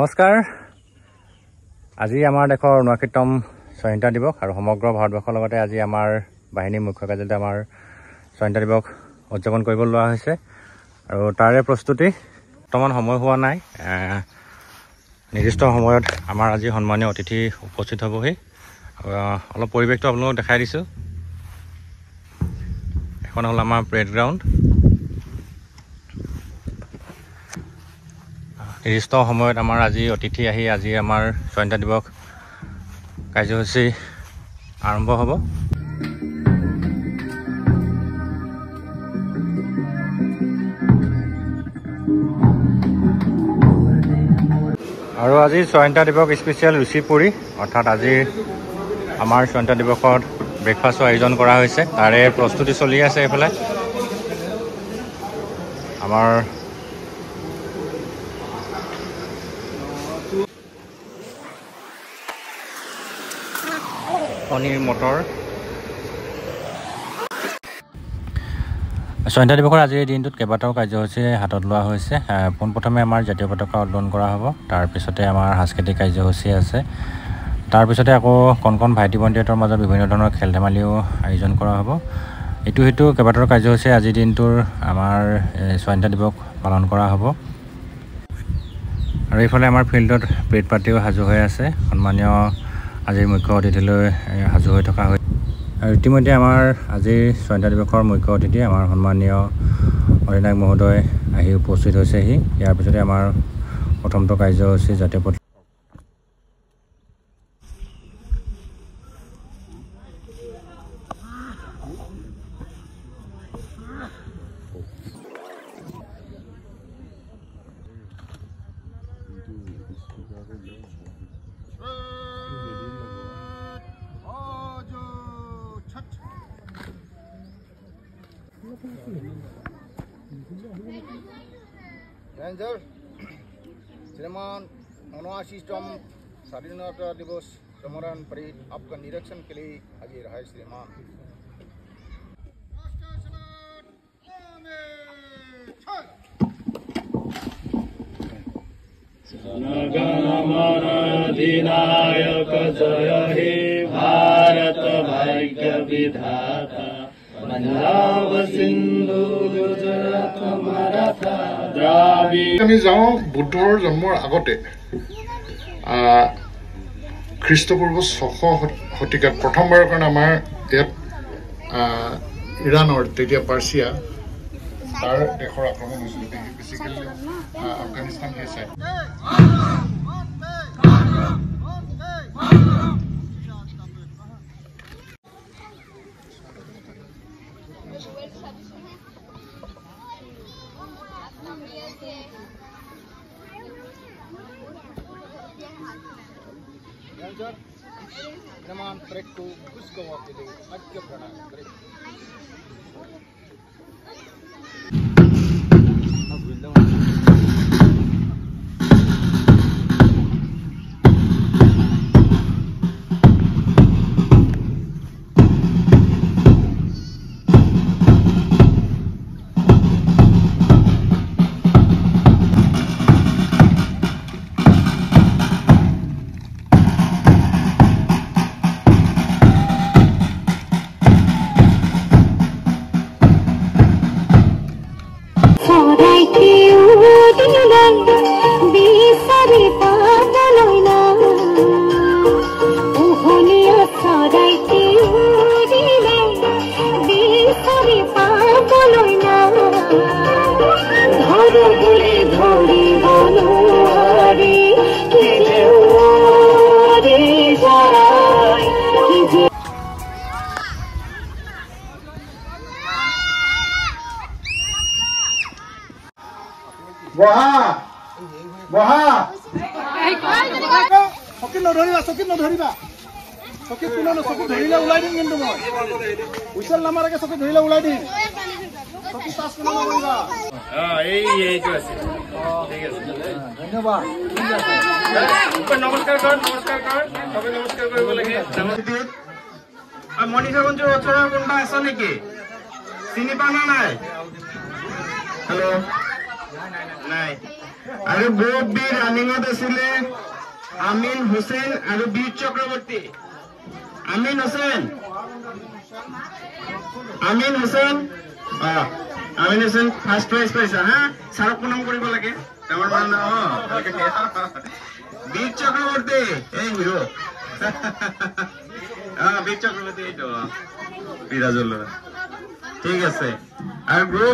নমস্কাৰ আজি আমাৰ দেশৰ 59তম স্বাধীনতা দিৱস আৰু সমগ্ৰ ভাৰতবৰ্ষৰ লগতে আজি আমাৰ বাহিনীৰ মুখ্য কাৰ্যালয়ত আমাৰ স্বাধীনতা দিৱস উদযাপন কৰিব লোৱা হৈছে আৰু তাৰে প্ৰস্তুতি বৰ্তমান সময় হোৱা নাই নিৰ্দিষ্ট সময়ত আমাৰ আজি সন্মানীয় অতিথি উপস্থিত হ'বহি অলপ পৰিৱেশটো আপোনালোকক দেখাই দিছোঁ এখন হ'ল আমাৰ প্ৰেড গ্ৰাউণ্ড নিৰ্দিষ্ট সময়ত আমাৰ আজি অতিথি আহি আজি আমাৰ স্বাধীনতা দিৱস কাৰ্যসূচী আৰম্ভ হ'ব আৰু আজি স্বাধীনতা দিৱস স্পেচিয়েল ৰুচি পুৰি অৰ্থাৎ আজি আমাৰ স্বাধীনতা দিৱসত ব্ৰেকফাষ্টৰ আয়োজন কৰা হৈছে তাৰে প্ৰস্তুতি চলি আছে এইফালে আমাৰ পনীৰ মটৰ স্বাধীনতা দিৱসৰ আজিৰ দিনটোত কেইবাটাও কাৰ্যসূচী হাতত লোৱা হৈছে পোনপ্ৰথমে আমাৰ জাতীয় পতাকা উত্তোলন কৰা হ'ব তাৰপিছতে আমাৰ সাংস্কৃতিক কাৰ্যসূচী আছে তাৰপিছতে আকৌ কণ ভাইটি ভণ্টিহঁতৰ মাজত বিভিন্ন ধৰণৰ খেল ধেমালিও আয়োজন কৰা হ'ব ইটো সিটো কেইবাটাও কাৰ্যসূচী আজিৰ দিনটোৰ আমাৰ স্বাধীনতা দিৱস পালন কৰা হ'ব আৰু এইফালে আমাৰ ফিল্ডত পেৰেড পাৰ্টিও সাজু হৈ আছে সন্মানীয় আজিৰ মুখ্য অতিথিলৈ সাজু হৈ থকা হৈছে আৰু ইতিমধ্যে আমাৰ আজিৰ স্বাধীনতা দিৱসৰ মুখ্য অতিথি আমাৰ সন্মানীয় অধিনায়ক মহোদয় আহি উপস্থিত হৈছেহি ইয়াৰ পিছতে আমাৰ প্ৰথমটো কাৰ্যসূচী জাতীয় रेंजर श्रीमान 79तम स्वाधीनता दिवस समरण परेड आपका निरीक्षण के लिए हाजिर है श्रीमान अधिनायक जय हे भारत भाग्य विधाता पंजाब सिंधु गुजरात मराठा द्राविड আমি যাওঁ বুদ্ধৰ জন্মৰ আগতে খ্ৰীষ্টপূৰ্ব 600 শতিকাত প্ৰথমবাৰৰ কাৰণে আমাৰ ইয়াত ইৰাণৰ তেতিয়া পাৰ্চিয়া তাৰ দেশৰ আক্ৰমণ হৈছিল বেছিকেলি আফগানিস্তান সেই চাইড श्रीमान परेड को पुष्प के लिए अर्घ्य प्रदान करें চকীত নধৰিবা চকীত কোনো চকীত ধৰিলে ওলাই দিম কিন্তু মই হুইচেল নামাৰাকে চকীত ধৰিলে ওলাই দিম চকীত পাছ কৰিব নকৰিবা এইটো আছে ঠিক আছে ধন্যবাদ নমস্কাৰ কৰ সবে নমস্কাৰ কৰিব লাগে মণিষাগঞ্জৰ ওচৰৰ কোনোবা আছে নেকি চিনি পানা নাই হেল্ল' নাই আৰু গ্ৰুপ বি ৰানিঙত আছিলে আমিন হুছেইন আৰু বীৰ চক্ৰৱৰ্তী। আমিন হুছেইন আমিন হুছেইন ফাৰ্ষ্ট প্ৰাইজ পাইছা হা। ছাৰক প্ৰণাম কৰিব লাগে ডাঙৰ মানুহ। বীৰ চক্ৰৱৰ্তী এই হিৰো বীৰ চক্ৰৱৰ্তী এইটো বিৰাজৰ ল'ৰা। ঠিক আছে আৰু গ্ৰুপ